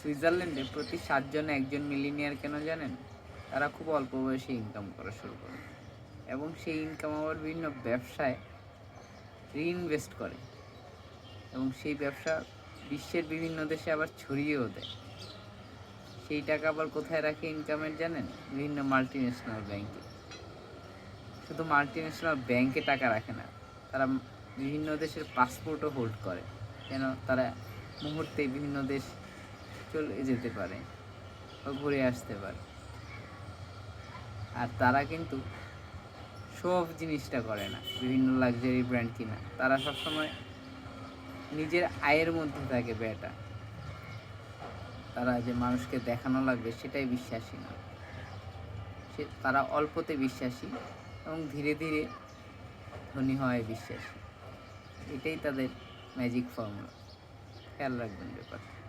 সুইজারল্যান্ডে প্রতি 7 জনে একজন মিলিনিয়ার কেন জানেন? তারা খুব অল্প বয়সে ইনকাম করা শুরু করে এবং সেই ইনকাম আবার বিভিন্ন ব্যবসায় রিইনভেস্ট করে এবং সেই ব্যবসা বিশ্বের বিভিন্ন দেশে আবার ছড়িয়েও দেয়। সেই টাকা আবার কোথায় রাখে ইনকামের জানেন? বিভিন্ন মাল্টিন্যাশনাল ব্যাংকে। শুধু মাল্টিন্যাশনাল ব্যাংকে টাকা রাখে না, তারা বিভিন্ন দেশের পাসপোর্টও হোল্ড করে, যেন তারা মুহূর্তে বিভিন্ন দেশ চলে যেতে পারে বা ঘুরে আসতে পারে। আর তারা কিন্তু শো অফ জিনিসটা করে না, বিভিন্ন লাক্সারি ব্র্যান্ড কিনা। তারা সবসময় নিজের আয়ের মধ্যে থাকে ব্যয়টা। তারা যে মানুষকে দেখানো লাগবে সেটাই বিশ্বাসী না, তারা অল্পতে বিশ্বাসী এবং ধীরে ধীরে ধনী হয় বিশ্বাসী। এটাই তাদের ম্যাজিক ফর্মুলা। খেয়াল রাখবেন ব্যাপারটা।